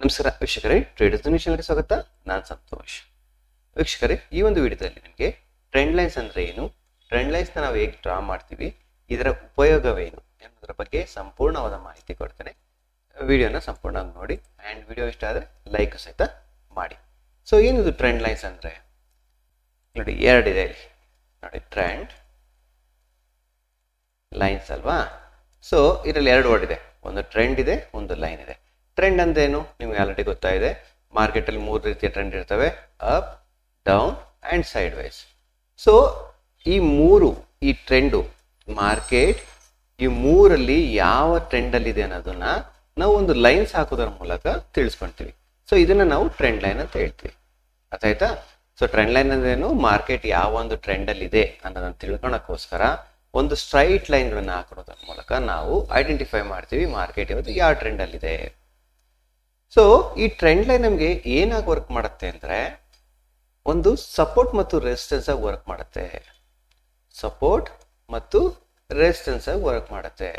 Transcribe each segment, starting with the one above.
ನಮಸ್ಕಾರ ವೀಕ್ಷಕರೇ, ಟ್ರೇಡರ್ಸ್ ಚಾನೆಲ್ಗೆ ಸ್ವಾಗತ. ನಾನು ಸಂತೋಷ್. ವೀಕ್ಷಕರೇ, ಈ ಒಂದು ವಿಡಿಯೋದಲ್ಲಿ ನಿಮಗೆ ಟ್ರೆಂಡ್ ಲೈನ್ಸ್ ಅಂದರೆ ಏನು, ಟ್ರೆಂಡ್ ಲೈನ್ಸ್ನ ನಾವು ಹೇಗೆ ಡ್ರಾ ಮಾಡ್ತೀವಿ, ಇದರ ಉಪಯೋಗವೇನು ಎನ್ನುವುದರ ಬಗ್ಗೆ ಸಂಪೂರ್ಣವಾದ ಮಾಹಿತಿ ಕೊಡ್ತೇನೆ. ವಿಡಿಯೋನ ಸಂಪೂರ್ಣವಾಗಿ ನೋಡಿ ಆ್ಯಂಡ್ ವಿಡಿಯೋ ಇಷ್ಟ ಆದರೆ ಲೈಕ್ ಸಹಿತ ಮಾಡಿ. ಸೊ ಏನಿದು ಟ್ರೆಂಡ್ ಲೈನ್ಸ್ ಅಂದರೆ ನೋಡಿ, ಎರಡಿದೆ ಇಲ್ಲಿ ನೋಡಿ, ಟ್ರೆಂಡ್ ಲೈನ್ಸ್ ಅಲ್ವಾ. ಸೊ ಇದರಲ್ಲಿ ಎರಡು ವರ್ಡ್ ಇದೆ, ಒಂದು ಟ್ರೆಂಡ್ ಇದೆ, ಒಂದು ಲೈನ್ ಇದೆ. ಟ್ರೆಂಡ್ ಅಂದೇನು ನಿಮ್ಗೆ ಆಲ್ರೆಡಿ ಗೊತ್ತಾಗಿದೆ. ಮಾರ್ಕೆಟಲ್ಲಿ ಮೂರು ರೀತಿಯ ಟ್ರೆಂಡ್ ಇರ್ತವೆ, up, down and side wise. So ಈ ಟ್ರೆಂಡು ಮಾರ್ಕೆಟ್ ಈ ಮೂರಲ್ಲಿ ಯಾವ ಟ್ರೆಂಡಲ್ಲಿದೆ ಅನ್ನೋದನ್ನ ನಾವು ಒಂದು ಲೈನ್ಸ್ ಹಾಕೋದ್ರ ಮೂಲಕ ತಿಳಿಸ್ಕೊಳ್ತೀವಿ. ಸೊ ಇದನ್ನ ನಾವು ಟ್ರೆಂಡ್ ಲೈನ್ ಅಂತ ಹೇಳ್ತೀವಿ. ಅರ್ಥಾಯ್ತಾ? ಸೊ ಟ್ರೆಂಡ್ ಲೈನ್ ಅಂದ್ರೇನು, ಮಾರ್ಕೆಟ್ ಯಾವ ಒಂದು ಟ್ರೆಂಡಲ್ಲಿ ಇದೆ ಅನ್ನೋದನ್ನ ತಿಳ್ಕೊಳಕ್ಕೋಸ್ಕರ ಒಂದು ಸ್ಟ್ರೈಟ್ ಲೈನ್ಗಳನ್ನ ಹಾಕೋದ್ರ ಮೂಲಕ ನಾವು ಐಡೆಂಟಿಫೈ ಮಾಡ್ತೀವಿ ಮಾರ್ಕೆಟ್ ಇವತ್ತು ಯಾವ ಟ್ರೆಂಡಲ್ಲಿದೆ. ಸೊ ಈ ಟ್ರೆಂಡ್ ಲೈನ್ ನಮಗೆ ಏನಾಗಿ ವರ್ಕ್ ಮಾಡುತ್ತೆ ಅಂದರೆ, ಒಂದು ಸಪೋರ್ಟ್ ಮತ್ತು ರೆಸಿಸ್ಟೆನ್ಸ್ ಆಗಿ ವರ್ಕ್ ಮಾಡುತ್ತೆ. ಸಪೋರ್ಟ್ ಮತ್ತು ರೆಸಿಸ್ಟೆನ್ಸ್ ಆಗಿ ವರ್ಕ್ ಮಾಡುತ್ತೆ.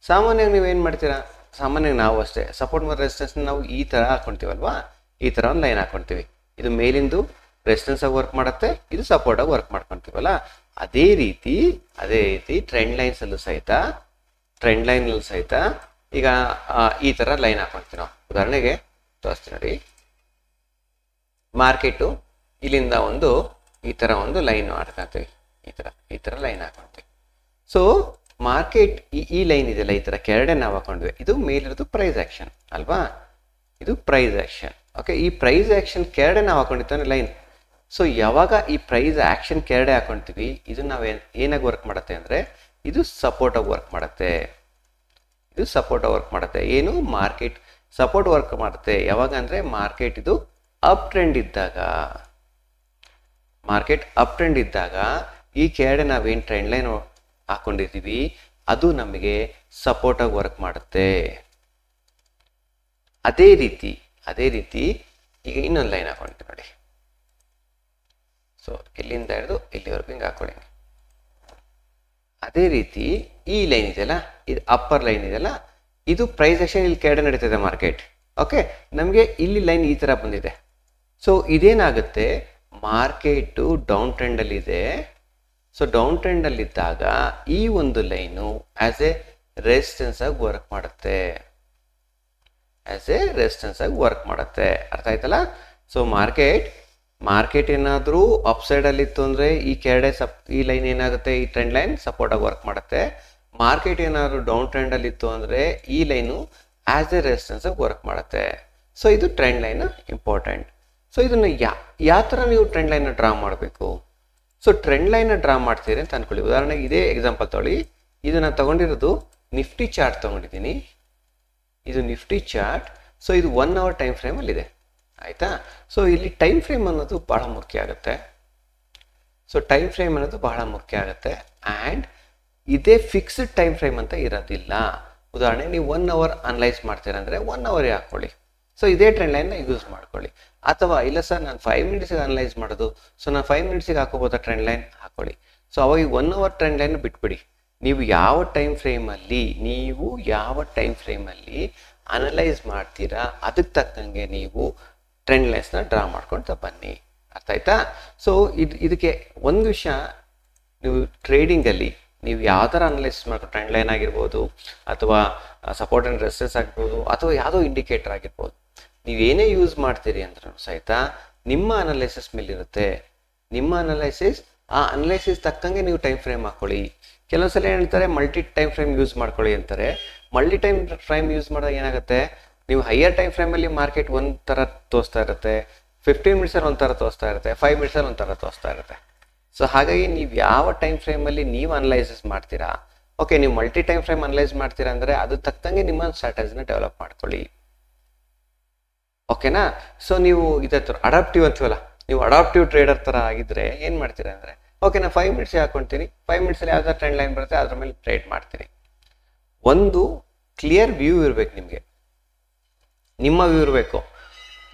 ಸಾಮಾನ್ಯವಾಗಿ ನೀವೇನು ಮಾಡ್ತೀರಾ, ಸಾಮಾನ್ಯವಾಗಿ ನಾವು ಅಷ್ಟೇ ಸಪೋರ್ಟ್ ಮತ್ತು ರೆಸಿಸ್ಟೆನ್ಸ್ ನಾವು ಈ ಥರ ಹಾಕೊಳ್ತೀವಲ್ವಾ, ಈ ಥರ ಒಂದು ಲೈನ್ ಹಾಕೊಳ್ತೀವಿ. ಇದು ಮೇಲಿಂದು ರೆಸಿಸ್ಟೆನ್ಸ್ ಆಗಿ ವರ್ಕ್ ಮಾಡುತ್ತೆ, ಇದು ಸಪೋರ್ಟ್ ಆಗಿ ವರ್ಕ್ ಮಾಡ್ಕೊತೀವಲ್ಲ. ಅದೇ ರೀತಿ ಟ್ರೆಂಡ್ ಲೈನ್ಸಲ್ಲೂ ಸಹಿತ ಈಗ ಈ ಥರ ಲೈನ್ ಹಾಕೊಳ್ತೀವಿ ನಾವು. ಉದಾಹರಣೆಗೆ ತೋರಿಸ್ತೀನಿ ನೋಡಿ, ಮಾರ್ಕೆಟು ಇಲ್ಲಿಂದ ಈ ಥರ ಒಂದು ಲೈನ್ ಹಾಡ್ಕೊತೀವಿ, ಈ ಥರ ಲೈನ್ ಹಾಕೊಳ್ತೀವಿ. ಸೊ ಮಾರ್ಕೆಟ್ ಈ ಲೈನ್ ಇದೆಯಲ್ಲ, ಈ ಥರ ಕೆರಡೆ ನಾವು ಹಾಕೊಂಡ್ವಿ, ಇದು ಮೇಲಿರೋದು ಪ್ರೈಸ್ ಆ್ಯಕ್ಷನ್ ಅಲ್ವಾ, ಇದು ಪ್ರೈಸ್ ಆ್ಯಕ್ಷನ್. ಓಕೆ, ಈ ಪ್ರೈಸ್ ಆ್ಯಕ್ಷನ್ ಕೆರಡೆ ನಾವು ಹಾಕೊಂಡಿರ್ತಾನೆ ಲೈನ್. ಸೊ ಯಾವಾಗ ಈ ಪ್ರೈಸ್ ಆ್ಯಕ್ಷನ್ ಕೆರಡೆ ಹಾಕೊಳ್ತೀವಿ, ಇದು ನಾವು ಏನಾಗಿ ವರ್ಕ್ ಮಾಡುತ್ತೆ ಅಂದರೆ, ಇದು ಸಪೋರ್ಟ್ ಆಗಿ ವರ್ಕ್ ಮಾಡುತ್ತೆ. ಏನು, ಮಾರ್ಕೆಟ್ ಸಪೋರ್ಟ್ ವರ್ಕ್ ಮಾಡುತ್ತೆ. ಯಾವಾಗ ಅಂದರೆ ಮಾರ್ಕೆಟ್ ಇದು ಅಪ್ ಟ್ರೆಂಡ್ ಇದ್ದಾಗ ಈ ಕೆರಡೆ ನಾವೇನು ಟ್ರೆಂಡ್ ಲೈನ್ ಹಾಕೊಂಡಿದ್ದೀವಿ ಅದು ನಮಗೆ ಸಪೋರ್ಟ್ ಆಗಿ ವರ್ಕ್ ಮಾಡುತ್ತೆ. ಅದೇ ರೀತಿ ಈಗ ಇನ್ನೊಂದು ಲೈನ್ ಹಾಕೊಳ್ತೀವಿ ನೋಡಿ. ಸೊ ಇಲ್ಲಿಂದ ಹಿಡಿದು ಇಲ್ಲಿವರೆಗೂ ಹಿಂಗೆ ಹಾಕೊಳ್ಳಿ. ಅದೇ ರೀತಿ ಈ ಲೈನ್ ಇದೆಯಲ್ಲ, ಇದು ಅಪ್ಪರ್ ಲೈನ್ ಇದೆಯಲ್ಲ, ಇದು ಪ್ರೈಸ್ ಆಕ್ಷನ್ ಇಲ್ಲಿ ಕೆರಡೆ ನಡೀತಿದೆ ಮಾರ್ಕೆಟ್. ಓಕೆ, ನಮಗೆ ಇಲ್ಲಿ ಲೈನ್ ಈ ಥರ ಬಂದಿದೆ. ಸೊ ಇದೇನಾಗುತ್ತೆ, ಮಾರ್ಕೆಟು ಡೌನ್ ಟ್ರೆಂಡಲ್ಲಿದೆ. ಸೊ ಡೌನ್ ಟ್ರೆಂಡಲ್ಲಿದ್ದಾಗ ಈ ಒಂದು ಲೈನು ಆ್ಯಸ್ ಎ ರೆಸಿಸ್ಟೆನ್ಸ್ ಆಗಿ ವರ್ಕ್ ಮಾಡುತ್ತೆ. ಅರ್ಥ ಆಯ್ತಲ್ಲ? ಸೊ ಮಾರ್ಕೆಟ್ ಏನಾದರೂ ಅಪ್ ಸೈಡಲ್ಲಿ ಇತ್ತು ಅಂದರೆ ಈ ಕೆರಡೆ ಈ ಲೈನ್ ಏನಾಗುತ್ತೆ, ಈ ಟ್ರೆಂಡ್ ಲೈನ್ ಸಪೋರ್ಟ್ ಆಗಿ ವರ್ಕ್ ಮಾಡುತ್ತೆ. ಮಾರ್ಕೆಟ್ ಏನಾದರೂ ಡೌನ್ ಟ್ರೆಂಡಲ್ಲಿ ಇತ್ತು ಅಂದರೆ ಈ ಲೈನು ಆ್ಯಸ್ ಎ ರೆಸಿಸ್ಟೆನ್ಸ್ ಆಗಿ ವರ್ಕ್ ಮಾಡುತ್ತೆ. ಸೊ ಇದು ಟ್ರೆಂಡ್ ಲೈನ್ ಇಂಪಾರ್ಟೆಂಟ್. ಸೊ ಇದನ್ನು ಯಾವ ಥರ ನೀವು ಟ್ರೆಂಡ್ ಲೈನ್ನ ಡ್ರಾ ಮಾಡಬೇಕು? ಸೊ ಟ್ರೆಂಡ್ ಲೈನ್ನ ಡ್ರಾ ಮಾಡ್ತೀರಿ ಅಂತ ಅನ್ಕೊಳ್ಳಿ. ಉದಾಹರಣೆಗೆ ಇದೇ ಎಕ್ಸಾಂಪಲ್ ತೊಗೊಳ್ಳಿ. ಇದು ನಾನು ತೊಗೊಂಡಿರೋದು ನಿಫ್ಟಿ ಚಾರ್ಟ್ ತೊಗೊಂಡಿದ್ದೀನಿ. ಇದು ನಿಫ್ಟಿ ಚಾರ್ಟ್. ಸೊ ಇದು 1 hour ಟೈಮ್ ಫ್ರೇಮಲ್ಲಿದೆ. ಆಯಿತಾ? ಸೊ ಇಲ್ಲಿ ಟೈಮ್ ಫ್ರೇಮ್ ಅನ್ನೋದು ಭಾಳ ಮುಖ್ಯ ಆಗುತ್ತೆ. ಆ್ಯಂಡ್ ಇದೇ ಫಿಕ್ಸ್ಡ್ ಟೈಮ್ ಫ್ರೇಮ್ ಅಂತ ಇರೋದಿಲ್ಲ. ಉದಾಹರಣೆ ನೀವು 1 hour ಅನಲೈಸ್ ಮಾಡ್ತೀರಂದರೆ 1 hour ಹಾಕೊಳ್ಳಿ. ಸೊ ಇದೇ ಟ್ರೆಂಡ್ ಲೈನ್ನ ಯೂಸ್ ಮಾಡ್ಕೊಳ್ಳಿ. ಅಥವಾ ಇಲ್ಲ ಸರ್, ನಾನು 5 minutesಗೆ ಅನಲೈಸ್ ಮಾಡೋದು, ಸೊ ನಾನು 5 minutesಗೆ ಹಾಕೋಬೋದಾ ಟ್ರೆಂಡ್ ಲೈನ್, ಹಾಕೊಳ್ಳಿ. ಸೊ ಅವಾಗ ಈ 1 hour ಟ್ರೆಂಡ್ ಲೈನ್ ಬಿಟ್ಬಿಡಿ. ನೀವು ಯಾವ ಟೈಮ್ ಫ್ರೇಮಲ್ಲಿ ಅನಲೈಸ್ ಮಾಡ್ತೀರಾ ಅದಕ್ಕೆ ತಕ್ಕಂಗೆ ನೀವು ಟ್ರೆಂಡ್ ಲೈನ್ಸ್ನ ಡ್ರಾ ಮಾಡ್ಕೊಳ್ತಾ ಬನ್ನಿ. ಅರ್ಥ ಆಯ್ತಾ? ಸೊ ಇದಕ್ಕೆ ಒಂದು ವಿಷಯ, ನೀವು ಟ್ರೇಡಿಂಗಲ್ಲಿ ನೀವು ಯಾವ ಥರ ಅನಲೈಸ್ ಮಾಡ್ಕೊಂಡು, ಟ್ರೆಂಡ್ ಲೈನ್ ಆಗಿರ್ಬೋದು, ಅಥವಾ ಸಪೋರ್ಟ್ ಆ್ಯಂಡ್ ರೆಸಿಸ್ಟೆನ್ಸ್ ಆಗಿರ್ಬೋದು, ಅಥವಾ ಯಾವುದೋ ಇಂಡಿಕೇಟರ್ ಆಗಿರ್ಬೋದು, ನೀವೇನೇ ಯೂಸ್ ಮಾಡ್ತೀರಿ ಅಂದ್ರೂ ಸಹಿತ ನಿಮ್ಮ ಅನಲೈಸಿಸ್ ಮೇಲಿರುತ್ತೆ. ಆ ಅನಲೈಸಿಸ್ ತಕ್ಕಂಗೆ ನೀವು ಟೈಮ್ ಫ್ರೇಮ್ ಹಾಕೊಳ್ಳಿ. ಕೆಲವೊಂದ್ಸಲ ಏನು ಹೇಳ್ತಾರೆ, ಮಲ್ಟಿ ಟೈಮ್ ಫ್ರೇಮ್ ಯೂಸ್ ಮಾಡ್ಕೊಳ್ಳಿ ಅಂತಾರೆ. ಮಲ್ಟಿ ಟೈಮ್ ಫ್ರೇಮ್ ಯೂಸ್ ಮಾಡಿದಾಗ ಏನಾಗುತ್ತೆ, ನೀವು ಹೈಯರ್ ಟೈಮ್ ಫ್ರೇಮಲ್ಲಿ ಮಾರ್ಕೆಟ್ ಒಂಥರ ತೋರಿಸ್ತಾ ಇರುತ್ತೆ, 15 minutesಲ್ಲಿ ಒಂಥರ ತೋರಿಸ್ತಾ ಇರುತ್ತೆ, 5 minutesಲ್ಲಿ ಒಂಥರ ತೋರಿಸ್ತಾ ಇರುತ್ತೆ. ಸೊ ಹಾಗಾಗಿ ನೀವು ಯಾವ ಟೈಮ್ ಫ್ರೇಮಲ್ಲಿ ನೀವು ಅನಲೈಸಿಸ್ ಮಾಡ್ತೀರಾ, ಓಕೆ, ನೀವು ಮಲ್ಟಿ ಟೈಮ್ ಫ್ರೇಮ್ ಅನಲೈಸ್ ಮಾಡ್ತೀರಾ ಅಂದರೆ ಅದು ತಕ್ಕಂಗೆ ನಿಮ್ಮ ಸ್ಟ್ರಾಟಜಿನ ಡೆವಲಪ್ ಮಾಡ್ಕೊಳ್ಳಿ. ಓಕೆನಾ? ಸೊ ನೀವು ಇದೇ ಥರ ಅಡಾಪ್ಟಿವ್ ಅಂತೀವಲ್ಲ, ನೀವು ಅಡಾಪ್ಟಿವ್ ಟ್ರೇಡರ್ ಥರ ಆಗಿದ್ರೆ ಏನು ಮಾಡ್ತೀರಾ ಅಂದರೆ, ಓಕೆ ನಾನು 5 minutesಗೆ ಹಾಕೊಳ್ತೀನಿ, 5 minutesಲ್ಲಿ ಯಾವ್ದಾದ್ರು ಟ್ರೆಂಡ್ ಲೈನ್ ಬರುತ್ತೆ ಅದ್ರ ಮೇಲೆ ಟ್ರೇಡ್ ಮಾಡ್ತೀನಿ. ಒಂದು ಕ್ಲಿಯರ್ ವ್ಯೂ ಇರಬೇಕು ನಿಮಗೆ, ನಿಮ್ಮ ವ್ಯೂ ಇರಬೇಕು.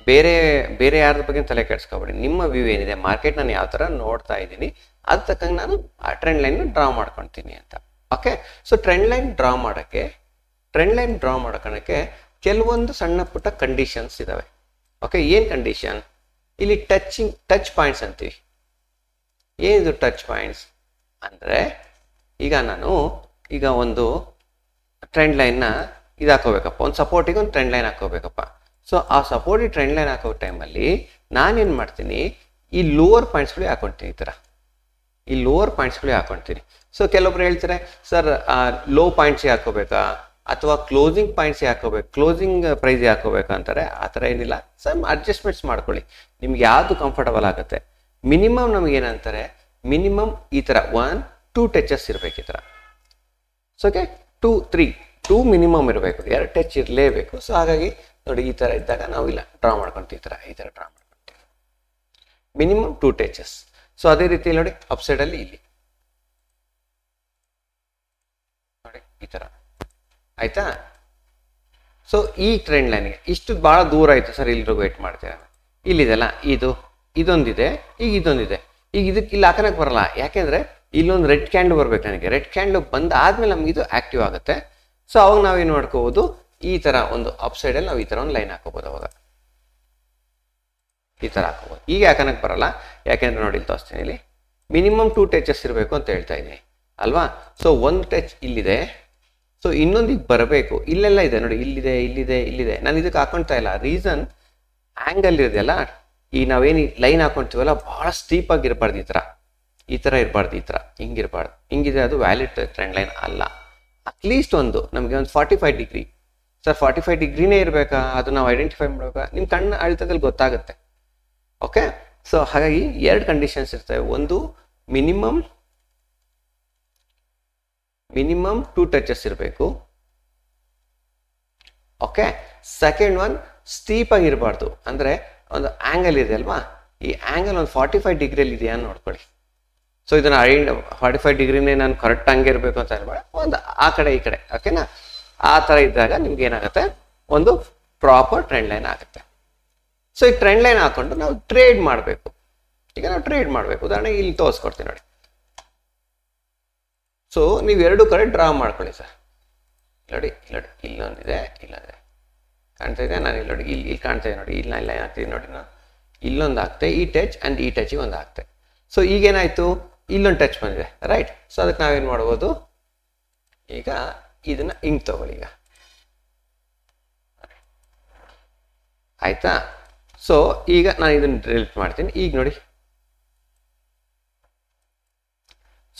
ಬೇರೆ ಯಾರ್ದ ಬಗ್ಗೆ ತಲೆ ಕೆಡಿಸ್ಕೊಬೇಡಿ. ನಿಮ್ಮ ವ್ಯೂ ಏನಿದೆ, ಮಾರ್ಕೆಟ್ ನಾನು ಯಾವ ಥರ ನೋಡ್ತಾ ಇದ್ದೀನಿ ಅದು ತಕ್ಕಂಗೆ ನಾನು ಆ ಟ್ರೆಂಡ್ ಲೈನ್ ಡ್ರಾ ಮಾಡ್ಕೊಳ್ತೀನಿ ಅಂತ. Okay, so trend line draw ಮಾಡೋಕ್ಕೆ ಕೆಲವೊಂದು ಸಣ್ಣ ಪುಟ್ಟ ಕಂಡೀಷನ್ಸ್ ಇದಾವೆ. ಓಕೆ, ಏನು ಕಂಡೀಷನ್? ಇಲ್ಲಿ ಟಚ್ ಪಾಯಿಂಟ್ಸ್ ಅಂತೀವಿ. ಏನಿದು ಟಚ್ ಪಾಯಿಂಟ್ಸ್ ಅಂದರೆ, ಈಗ ಒಂದು ಟ್ರೆಂಡ್ ಲೈನ್ನ ಇದು ಹಾಕೋಬೇಕಪ್ಪ, ಒಂದು ಸಪೋರ್ಟಿಗೆ ಒಂದು ಟ್ರೆಂಡ್ ಲೈನ್ ಹಾಕೋಬೇಕಪ್ಪ. ಸೊ ಆ ಸಪೋರ್ಟಿಗೆ ಟ್ರೆಂಡ್ ಲೈನ್ ಹಾಕೋ ಟೈಮಲ್ಲಿ ನಾನೇನು ಮಾಡ್ತೀನಿ, ಈ ಲೋವರ್ ಪಾಯಿಂಟ್ಸ್ಗಳು ಹಾಕೊಳ್ತೀನಿ. ಈ ಥರ ಈ ಲೋವರ್ ಪಾಯಿಂಟ್ಸ್ಗಳು ಹಾಕೊಳ್ತೀನಿ. ಸೊ ಕೆಲವೊಬ್ರು ಹೇಳ್ತಾರೆ, ಸರ್ ಲೋ ಪಾಯಿಂಟ್ಸಿಗೆ ಹಾಕೋಬೇಕಾ ಅಥವಾ ಕ್ಲೋಸಿಂಗ್ ಪಾಯಿಂಟ್ಸಿಗೆ ಹಾಕೋಬೇಕು, ಕ್ಲೋಸಿಂಗ್ ಪ್ರೈಸಿಗೆ ಹಾಕೋಬೇಕಾ ಅಂತಾರೆ. ಆ ಥರ ಏನಿಲ್ಲ, ಸಮ್ ಅಡ್ಜಸ್ಟ್ಮೆಂಟ್ಸ್ ಮಾಡ್ಕೊಳ್ಳಿ, ನಿಮ್ಗೆ ಯಾವುದು ಕಂಫರ್ಟಬಲ್ ಆಗುತ್ತೆ. ಮಿನಿಮಮ್ ನಮಗೇನಂತಾರೆ, ಮಿನಿಮಮ್ ಈ ಥರ 1-2 ಟಚಸ್ ಇರಬೇಕು. ಈ ಥರ ಸೊ ಓಕೆ, 2 ಮಿನಿಮಮ್ ಇರಬೇಕು, 2 ಟಚ್ ಇರಲೇಬೇಕು. ಸೊ ಹಾಗಾಗಿ ನೋಡಿ, ಈ ಥರ ಇದ್ದಾಗ ನಾವು ಇಲ್ಲ ಡ್ರಾ ಮಾಡ್ಕೊತೀವಿ, ಈ ಥರ ಡ್ರಾ ಮಾಡ್ಕೊತೀವಿ, ಮಿನಿಮಮ್ 2 ಟಚಸ್. ಸೊ ಅದೇ ರೀತಿ ನೋಡಿ ಅಪ್ಸೈಡಲ್ಲಿ ಇಲ್ಲಿ ನೋಡಿ ಈ ಥರ ಆಯ್ತಾ. ಸೊ ಈ ಟ್ರೆಂಡ್ ಲೈನ್ಗೆ ಇಷ್ಟು ಭಾಳ ದೂರ ಆಯಿತು ಸರ್, ಇಲ್ಲಿಗೂ ವೇಟ್ ಮಾಡ್ತೀರ. ಇಲ್ಲಿದೆಲ್ಲ ಇದೊಂದಿದೆ, ಈಗ ಇದೊಂದಿದೆ. ಈಗ ಇದಕ್ಕೆ ಇಲ್ಲಿ ಹಾಕೋಕ್ಕೆ ಬರಲ್ಲ, ಯಾಕೆಂದರೆ ಇಲ್ಲೊಂದು ರೆಡ್ ಕ್ಯಾಂಡಲ್ ಬರ್ಬೇಕು ನನಗೆ. ರೆಡ್ ಕ್ಯಾಂಡಲ್ ಬಂದಾದ್ಮೇಲೆ ನಮ್ಗೆ ಇದು ಆಕ್ಟಿವ್ ಆಗುತ್ತೆ. ಸೊ ಅವಾಗ ನಾವೇನು ಮಾಡ್ಕೋಬೋದು, ಈ ಥರ ಒಂದು ಅಪ್ಸೈಡಲ್ಲಿ ನಾವು ಈ ಥರ ಒಂದು ಲೈನ್ ಹಾಕೋಬೋದು. ಅವಾಗ ಈ ಥರ ಹಾಕೋಬೋದು. ಈಗ ಹಾಕೋಕ್ಕೆ ಬರಲ್ಲ, ಯಾಕೆಂದ್ರೆ ನೋಡಿ ಇಲ್ಲಿ ತೋರಿಸ್ತೀನಿ, ಇಲ್ಲಿ ಮಿನಿಮಮ್ 2 ಟಚಸ್ ಇರಬೇಕು ಅಂತ ಹೇಳ್ತಾ ಇದ್ದೀನಿ ಅಲ್ವಾ. ಸೊ 1 ಟಚ್ ಇಲ್ಲಿದೆ, ಸೊ ಇನ್ನೊಂದಿಗೆ ಬರಬೇಕು. ಇಲ್ಲೆಲ್ಲ ಇದೆ ನೋಡಿ, ಇಲ್ಲಿದೆ. ನಾನು ಇದಕ್ಕೆ ಹಾಕೊಳ್ತಾ ಇಲ್ಲ. ರೀಸನ್ ಆ್ಯಂಗಲ್ ಇದೆಯಲ್ಲ, ಈ ನಾವೇನು ಲೈನ್ ಹಾಕೊಳ್ತೀವಲ್ಲ, ಭಾಳ ಸ್ಟೀಪಾಗಿ ಇರಬಾರ್ದು. ಈ ಥರ ಇರಬಾರ್ದು, ಈ ಥರ ಹಿಂಗಿರಬಾರ್ದು. ಹಿಂಗಿದೆ ಅದು ವ್ಯಾಲಿಡ್ ಟ್ರೆಂಡ್ ಲೈನ್ ಅಲ್ಲ. ಅಟ್ಲೀಸ್ಟ್ ನಮಗೆ ಒಂದು 45 ಡಿಗ್ರಿ, ಸರ್ 45 ಡಿಗ್ರಿನೇ ಇರಬೇಕಾ, ಅದು ನಾವು ಐಡೆಂಟಿಫೈ ಮಾಡಬೇಕಾ, ನಿಮ್ಮ ಕಣ್ಣು ಅಳಿತದಲ್ಲಿ ಗೊತ್ತಾಗುತ್ತೆ. ಓಕೆ, ಸೊ ಹಾಗಾಗಿ 2 ಕಂಡೀಷನ್ಸ್ ಇರ್ತವೆ. ಒಂದು ಮಿನಿಮಮ್ 2 ಟಚಸ್ ಇರಬೇಕು. ಓಕೆ, ಸೆಕೆಂಡ್ ಒನ್ ಸ್ಟೀಪ್ ಆಗಿರಬಾರ್ದು, ಅಂದರೆ ಒಂದು ಆ್ಯಂಗಲ್ ಇದೆ ಅಲ್ವಾ, ಈ ಆ್ಯಂಗಲ್ ಒಂದು 45 ಡಿಗ್ರಿಯಲ್ಲಿ ಇದೆಯಾ ನೋಡ್ಕೊಳ್ಳಿ. ಸೊ ಇದನ್ನು 45 ಡಿಗ್ರಿನೇ ನಾನು ಕರೆಕ್ಟ್ ಹಂಗೆ ಇರಬೇಕು ಅಂತ ಹೇಳ್ಬೇಡ, ಒಂದು ಆ ಕಡೆ ಈ ಕಡೆ. ಓಕೆನಾ, ಆ ಥರ ಇದ್ದಾಗ ನಿಮ್ಗೆ ಏನಾಗುತ್ತೆ, ಒಂದು ಪ್ರಾಪರ್ ಟ್ರೆಂಡ್ ಲೈನ್ ಆಗುತ್ತೆ. ಸೊ ಈ ಟ್ರೆಂಡ್ ಲೈನ್ ಹಾಕೊಂಡು ನಾವು ಟ್ರೇಡ್ ಮಾಡಬೇಕು. ಈಗ ನಾವು ಟ್ರೇಡ್ ಮಾಡಬೇಕು. ಉದಾಹರಣೆಗೆ ಇಲ್ಲಿ ತೋರಿಸ್ಕೊಡ್ತೀನಿ ನೋಡಿ. ಸೊ ನೀವು 2 ಕಡೆ ಡ್ರಾ ಮಾಡ್ಕೊಳ್ಳಿ ಸರ್. ನೋಡಿ ಇಲ್ಲೊಂದಿದೆ, ಇಲ್ಲೊಂದಿದೆ ಕಾಣ್ತಾ ಇದೆ. ನಾನು ಇಲ್ಲಿ ನೋಡಿ, ಇಲ್ಲಿ ಕಾಣ್ತಾ ಇದೆ ನೋಡಿ, ಇಲ್ಲಿ ಲೈನ್ ಹಾಕ್ತೀನಿ ನೋಡಿ. ನಾನು ಇಲ್ಲೊಂದು ಹಾಕ್ತೆ, ಈ ಟಚ್ ಆ್ಯಂಡ್ ಈ ಟಚಿಗೆ ಒಂದು ಹಾಕ್ತೆ. ಸೊ ಈಗೇನಾಯಿತು, ಇಲ್ಲೊಂದು ಟಚ್ ಬಂದಿದೆ, ರೈಟ್. ಸೊ ಅದಕ್ಕೆ ನಾವೇನು ಮಾಡ್ಬೋದು, ಈಗ ಇದನ್ನು ಹಿಂಗೆ ತಗೊಳ್ಳಿ. ಈಗ ಆಯಿತಾ. ಸೊ ಈಗ ನಾನು ಇದನ್ನು ಡಿಲೀಟ್ ಮಾಡ್ತೀನಿ. ಈಗ ನೋಡಿ,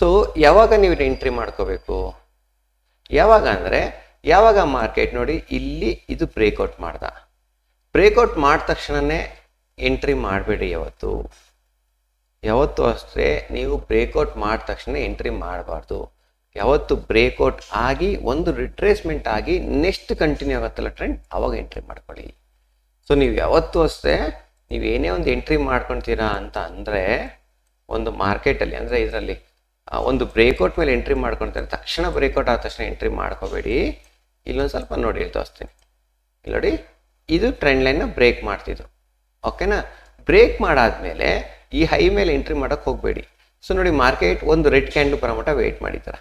ಸೊ ಯಾವಾಗ ನೀವು ಎಂಟ್ರಿ ಮಾಡ್ಕೋಬೇಕು, ಯಾವಾಗ ಅಂದರೆ ಯಾವಾಗ ಮಾರ್ಕೆಟ್ ನೋಡಿ ಇಲ್ಲಿ ಇದು ಬ್ರೇಕ್ಔಟ್ ಬ್ರೇಕ್ಔಟ್ ಮಾಡಿದ ತಕ್ಷಣವೇ ಎಂಟ್ರಿ ಮಾಡಬೇಡಿ. ಯಾವತ್ತು ಅಷ್ಟೇ ನೀವು ಬ್ರೇಕ್ಔಟ್ ಮಾಡಿದ ತಕ್ಷಣ ಎಂಟ್ರಿ ಮಾಡಬಾರ್ದು. ಯಾವತ್ತು ಬ್ರೇಕ್ಔಟ್ ಆಗಿ ಒಂದು ರಿಟ್ರೇಸ್ಮೆಂಟ್ ಆಗಿ ನೆಕ್ಸ್ಟ್ ಕಂಟಿನ್ಯೂ ಆಗುತ್ತಲ್ಲ ಟ್ರೆಂಡ್, ಅವಾಗ ಎಂಟ್ರಿ ಮಾಡ್ಕೊಳ್ಳಿ. ಸೊ ನೀವು ಯಾವತ್ತೂ ಅಷ್ಟೇ ನೀವು ಏನೇ ಒಂದು ಎಂಟ್ರಿ ಮಾಡ್ಕೊಳ್ತೀರಾ ಅಂತ ಅಂದರೆ ಒಂದು ಮಾರ್ಕೆಟಲ್ಲಿ, ಅಂದರೆ ಇದರಲ್ಲಿ ಒಂದು ಬ್ರೇಕ್ಔಟ್ ಮೇಲೆ ಎಂಟ್ರಿ ಮಾಡ್ಕೊಳ್ತಾರೆ, ತಕ್ಷಣ ಬ್ರೇಕ್ಔಟ್ ಆದ ತಕ್ಷಣ ಎಂಟ್ರಿ ಮಾಡ್ಕೋಬೇಡಿ. ಇಲ್ಲೊಂದು ಸ್ವಲ್ಪ ನೋಡಿ, ಇಲ್ಲಿ ತೋರಿಸ್ತೀನಿ. ಇಲ್ಲಿ ನೋಡಿ, ಇದು ಟ್ರೆಂಡ್ ಲೈನ್ನ ಬ್ರೇಕ್ ಮಾಡ್ತಿದ್ದು. ಓಕೆನಾ, ಬ್ರೇಕ್ ಮಾಡಾದ್ಮೇಲೆ ಈ ಹೈ ಮೇಲೆ ಎಂಟ್ರಿ ಮಾಡೋಕ್ಕೆ ಹೋಗಬೇಡಿ. ಸೊ ನೋಡಿ, ಮಾರ್ಕೆಟ್ ಒಂದು ರೆಡ್ ಕ್ಯಾಂಡ್ಲು ಬರೋ ಮಟ್ಟ ವೆಯ್ಟ್ ಮಾಡಿದ್ದಾರೆ.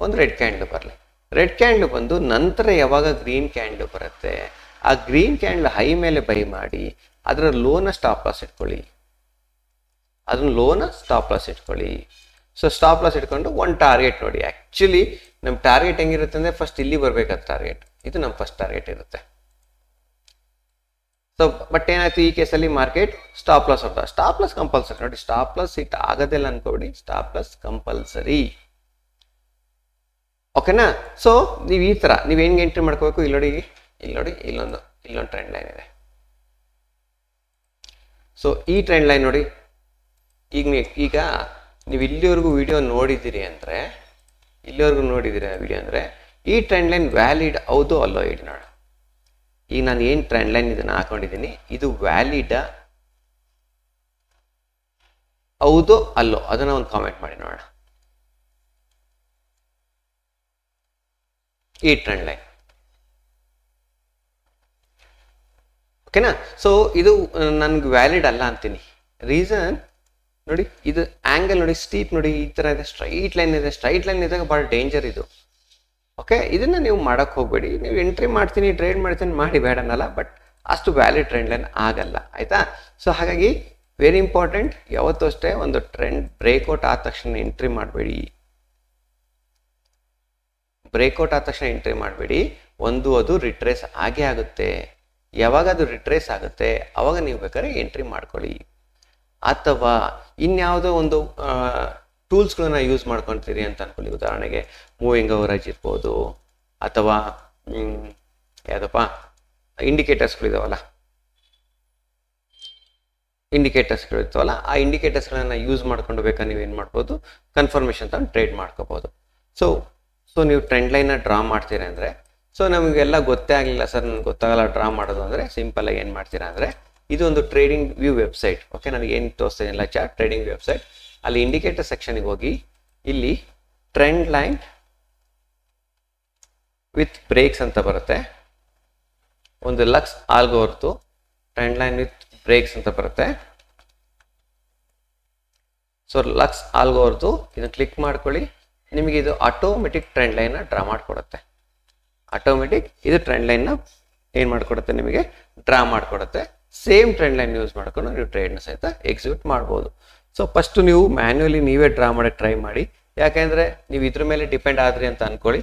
ಒಂದು ರೆಡ್ ಕ್ಯಾಂಡ್ಲು ಬರಲಿ, ರೆಡ್ ಕ್ಯಾಂಡ್ಲು ಬಂದು ನಂತರ ಯಾವಾಗ ಗ್ರೀನ್ ಕ್ಯಾಂಡ್ಲು ಬರುತ್ತೆ, ಆ ಗ್ರೀನ್ ಕ್ಯಾಂಡ್ಲು ಹೈ ಮೇಲೆ ಬೈ ಮಾಡಿ ಅದರ ಲೋನ ಸ್ಟಾಪ್ ಲಾಸ್ ಇಟ್ಕೊಳ್ಳಿ. ಸೊ ಸ್ಟಾಪ್ ಲಾಸ್ ಇಟ್ಕೊಂಡು ಒಂದು ಟಾರ್ಗೆಟ್ ನೋಡಿ. ಆ್ಯಕ್ಚುಲಿ ನಮ್ಮ ಟಾರ್ಗೆಟ್ ಹೆಂಗಿರುತ್ತೆ ಅಂದರೆ ಫಸ್ಟ್ ಇಲ್ಲಿ ಬರಬೇಕಾದ ಟಾರ್ಗೆಟ್, ಇದು ನಮ್ಮ ಫಸ್ಟ್ ಟಾರ್ಗೆಟ್ ಇರುತ್ತೆ. ಸೊ ಬಟ್ ಏನಾಯ್ತು ಈ ಕೇಸಲ್ಲಿ, ಮಾರ್ಕೆಟ್ ಸ್ಟಾಪ್ ಲಾಸ್ ಹೊಡೆದ. ಸ್ಟಾಪ್ ಲಾಸ್ ಕಂಪಲ್ಸರಿ ನೋಡಿ, ಸ್ಟಾಪ್ ಲಾಸ್ ಹಿಟ್ ಆಗೋದಿಲ್ಲ ಅನ್ಕೋಬಿಡಿ, ಸ್ಟಾಪ್ ಲಾಸ್ ಕಂಪಲ್ಸರಿ. ಓಕೆನಾ. ಸೊ ನೀವು ಈ ಥರ ನೀವು ಹೆಂಗೆ ಎಂಟ್ರಿ ಮಾಡ್ಕೋಬೇಕು, ಇಲ್ಲಿ ನೋಡಿ ಇಲ್ಲೊಂದು ಟ್ರೆಂಡ್ ಲೈನ್ ಇದೆ. ಸೊ ಈ ಟ್ರೆಂಡ್ ಲೈನ್ ನೋಡಿ, ಈಗ ನೀವು ಇಲ್ಲಿವರೆಗೂ ವಿಡಿಯೋ ನೋಡಿದ್ದೀರಿ ಅಂದರೆ, ಈ ಟ್ರೆಂಡ್ ಲೈನ್ ವ್ಯಾಲಿಡ್ ಹೌದು ಅಲ್ಲೋ ಹೇಳಿ ನೋಡ. ಈಗ ನಾನು ಏನು ಟ್ರೆಂಡ್ ಲೈನ್ ಇದನ್ನು ಹಾಕೊಂಡಿದ್ದೀನಿ, ಇದು ವ್ಯಾಲಿಡ ಹೌದು ಅಲ್ಲೋ ಅದನ್ನು ಒಂದು ಕಾಮೆಂಟ್ ಮಾಡಿ ನೋಡೋಣ. ಈ ಟ್ರೆಂಡ್ ಲೈನ್ ಓಕೆನಾ. ಸೊ ಇದು ನನಗೆ ವ್ಯಾಲಿಡ್ ಅಲ್ಲ ಅಂತೀನಿ. ರೀಸನ್ ನೋಡಿ, ಇದು ಆ್ಯಂಗಲ್ ನೋಡಿ, ಸ್ಟೀಪ್ ನೋಡಿ, ಈ ಥರ ಇದೆ, ಸ್ಟ್ರೈಟ್ ಲೈನ್ ಇದೆ. ಸ್ಟ್ರೈಟ್ ಲೈನ್ ಇದ್ದಾಗ ಭಾಳ ಡೇಂಜರ್ ಇದು. ಓಕೆ, ಇದನ್ನು ನೀವು ಮಾಡೋಕ್ಕೆ ಹೋಗಬೇಡಿ. ನೀವು ಎಂಟ್ರಿ ಮಾಡ್ತೀನಿ ಟ್ರೇಡ್ ಮಾಡ್ತೀನಿ ಮಾಡಿ ಬೇಡ ಅನ್ನಲ್ಲ, ಬಟ್ ಅಷ್ಟು ವ್ಯಾಲಿಡ್ ಟ್ರೆಂಡ್ ಲೈನ್ ಆಗಲ್ಲ, ಆಯಿತಾ. ಸೊ ಹಾಗಾಗಿ ವೆರಿ ಇಂಪಾರ್ಟೆಂಟ್, ಯಾವತ್ತೂ ಅಷ್ಟೇ ಒಂದು ಟ್ರೆಂಡ್ ಬ್ರೇಕ್ಔಟ್ ಆದ ತಕ್ಷಣ ಎಂಟ್ರಿ ಮಾಡಬೇಡಿ. ಬ್ರೇಕ್ಔಟ್ ಆದ ತಕ್ಷಣ ಎಂಟ್ರಿ ಮಾಡಬೇಡಿ. ಅದು ರಿಟ್ರೇಸ್ ಆಗೇ ಆಗುತ್ತೆ. ಯಾವಾಗ ಅದು ರಿಟ್ರೇಸ್ ಆಗುತ್ತೆ ಅವಾಗ ನೀವು ಬೇಕಾದ್ರೆ ಎಂಟ್ರಿ ಮಾಡ್ಕೊಳ್ಳಿ. ಅಥವಾ ಇನ್ಯಾವುದೋ ಒಂದು ಟೂಲ್ಸ್ಗಳನ್ನ ಯೂಸ್ ಮಾಡ್ಕೊಳ್ತೀರಿ ಅಂತ ಅನ್ಕೊಳ್ಳಿ. ಉದಾಹರಣೆಗೆ ಮೂವಿಂಗ್ ಅವರೇಜ್ ಇರ್ಬೋದು, ಅಥವಾ ಯಾವುದಪ್ಪ ಇಂಡಿಕೇಟರ್ಸ್ಗಳಿದಾವಲ್ಲ, ಆ ಇಂಡಿಕೇಟರ್ಸ್ಗಳನ್ನ ಯೂಸ್ ಮಾಡ್ಕೊಂಡು ಬೇಕಾದ್ರೆ ನೀವೇನು ಮಾಡ್ಬೋದು, ಕನ್ಫರ್ಮೇಷನ್ ತಗೊಂಡು ಟ್ರೇಡ್ ಮಾಡ್ಕೋಬೋದು. ಸೊ ನೀವು ಟ್ರೆಂಡ್ ಲೈನ್ನ ಡ್ರಾ ಮಾಡ್ತೀರಾ ಅಂದರೆ, ಸೊ ನಮಗೆಲ್ಲ ಗೊತ್ತೇ ಆಗಲಿಲ್ಲ ಸರ್, ನನಗೆ ಗೊತ್ತಾಗಲ್ಲ ಡ್ರಾ ಮಾಡೋದು ಅಂದರೆ, ಸಿಂಪಲಾಗಿ ಏನು ಮಾಡ್ತೀರಾ ಅಂದರೆ, ಇದು ಒಂದು ಟ್ರೇಡಿಂಗ್ ವ್ಯೂ ವೆಬ್ಸೈಟ್. ಓಕೆ, ನನಗೆ ಏನು ತೋರಿಸ್ತೀನಿ ಚಾರ್ಟ್ ಟ್ರೇಡಿಂಗ್ ವೆಬ್ಸೈಟ್, ಅಲ್ಲಿ ಇಂಡಿಕೇಟರ್ ಸೆಕ್ಷನ್ಗೆ ಹೋಗಿ ಇಲ್ಲಿ ಟ್ರೆಂಡ್ ಲೈನ್ ವಿತ್ ಬ್ರೇಕ್ಸ್ ಅಂತ ಬರುತ್ತೆ. ಒಂದು ಲಕ್ಸ್ ಆಲ್ಗೋರ್ತು ಟ್ರೆಂಡ್ ಲೈನ್ ವಿತ್ ಬ್ರೇಕ್ಸ್ ಅಂತ ಬರುತ್ತೆ. ಸೊ ಲಕ್ಸ್ ಆಲ್ಗೋರ್ತು ಇದನ್ನು ಕ್ಲಿಕ್ ಮಾಡ್ಕೊಳ್ಳಿ. ನಿಮಗೆ ಇದು ಆಟೋಮೆಟಿಕ್ ಟ್ರೆಂಡ್ ಲೈನ್ನ ಡ್ರಾ ಮಾಡಿಕೊಡುತ್ತೆ. ಆಟೋಮೆಟಿಕ್ ಇದು ಟ್ರೆಂಡ್ ಲೈನ್ನ ಏನು ಮಾಡಿಕೊಡುತ್ತೆ, ನಿಮಗೆ ಡ್ರಾ ಮಾಡಿಕೊಡುತ್ತೆ. ಸೇಮ್ ಟ್ರೆಂಡ್ ಲೈನ್ ಯೂಸ್ ಮಾಡ್ಕೊಂಡು ನೀವು ಟ್ರೇಡ್ನ ಸಹಿತ ಎಕ್ಸಿಕ್ಯೂಟ್ ಮಾಡ್ಬೋದು. ಸೊ ಫಸ್ಟು ನೀವು ಮ್ಯಾನ್ಯುವಲಿ ನೀವೇ ಡ್ರಾ ಮಾಡೋಕ್ಕೆ ಟ್ರೈ ಮಾಡಿ. ಯಾಕೆಂದರೆ ನೀವು ಇದ್ರ ಮೇಲೆ ಡಿಪೆಂಡ್ ಆದ್ರಿ ಅಂತ ಅಂದ್ಕೊಳ್ಳಿ,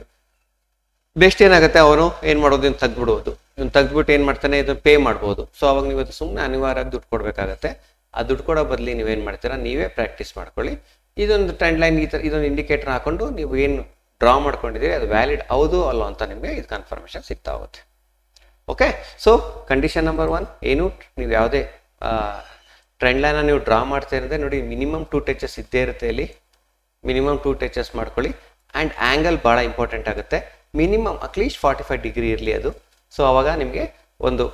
ಬೆಸ್ಟ್ ಏನಾಗುತ್ತೆ, ಅವನು ಏನು ಮಾಡೋದು, ಇದನ್ನು ತೆಗ್ದುಬಿಡ್ಬೋದು. ಇದನ್ನು ತೆಗ್ದುಬಿಟ್ಟು ಏನು ಮಾಡ್ತಾನೆ, ಇದನ್ನು ಪೇ ಮಾಡ್ಬೋದು. ಸೊ ಅವಾಗ ನೀವು ಸುಮ್ಮನೆ ಅನಿವಾರ್ಯವಾಗಿ ದುಡ್ಡು ಕೊಡಬೇಕಾಗತ್ತೆ. ಆ ದುಡ್ಡು ಕೊಡೋ ಬದಲಿ ನೀವೇನು ಮಾಡ್ತೀರಾ, ನೀವೇ ಪ್ರಾಕ್ಟೀಸ್ ಮಾಡ್ಕೊಳ್ಳಿ. ಇದೊಂದು ಟ್ರೆಂಡ್ ಲೈನ್ ಈ ಥರ ಇದೊಂದು ಇಂಡಿಕೇಟರ್ ಹಾಕೊಂಡು ನೀವು ಏನು ಡ್ರಾ ಮಾಡ್ಕೊಂಡಿದ್ದೀರಿ ಅದು ವ್ಯಾಲಿಡ್ ಹೌದು ಅಲ್ಲ ಅಂತ ನಿಮಗೆ ಇದು ಕನ್ಫರ್ಮೇಷನ್ ಸಿಗ್ತಾ ಹೋಗುತ್ತೆ. ಓಕೆ, ಸೊ ಕಂಡೀಷನ್ ನಂಬರ್ 1 ಏನು, ನೀವು ಯಾವುದೇ ಟ್ರೆಂಡ್ ಲೈನ ನೀವು ಡ್ರಾ ಮಾಡ್ತಾ ಇರೋದೇ ನೋಡಿ, ಮಿನಿಮಮ್ 2 ಟಚಸ್ ಇದ್ದೇ ಇರುತ್ತೆ. ಇಲ್ಲಿ ಮಿನಿಮಮ್ 2 ಟಚಸ್ ಮಾಡ್ಕೊಳ್ಳಿ. ಆ್ಯಂಡ್ ಆ್ಯಂಗಲ್ ಭಾಳ ಇಂಪಾರ್ಟೆಂಟ್ ಆಗುತ್ತೆ. ಮಿನಿಮಮ್ ಅಟ್ಲೀಸ್ಟ್ 45 ಡಿಗ್ರಿ ಇರಲಿ ಅದು. ಸೊ ಅವಾಗ ನಿಮಗೆ ಒಂದು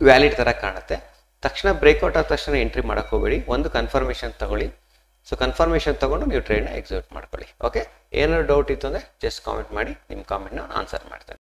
ವ್ಯಾಲಿಡ್ ಥರ ಕಾಣುತ್ತೆ. ತಕ್ಷಣ ಬ್ರೇಕ್ಔಟ್ ಆದ ತಕ್ಷಣ ಎಂಟ್ರಿ ಮಾಡೋಕ್ಕೆ ಹೋಗಬೇಡಿ, ಒಂದು ಕನ್ಫರ್ಮೇಷನ್ ತಗೊಳ್ಳಿ. ಸೊ ಕನ್ಫರ್ಮೇಷನ್ ತೊಗೊಂಡು ನೀವು ಟ್ರೇಡ್ನ ಎಕ್ಸಿಕ್ಯೂಟ್ ಮಾಡ್ಕೊಳ್ಳಿ. ಓಕೆ, ಏನಾದ್ರು ಡೌಟ್ ಇತ್ತು ಅಂದರೆ ಜಸ್ಟ್ ಕಾಮೆಂಟ್ ಮಾಡಿ, ನಿಮ್ಮ ಕಾಮೆಂಟ್ನ ಆನ್ಸರ್ ಮಾಡ್ತೇನೆ.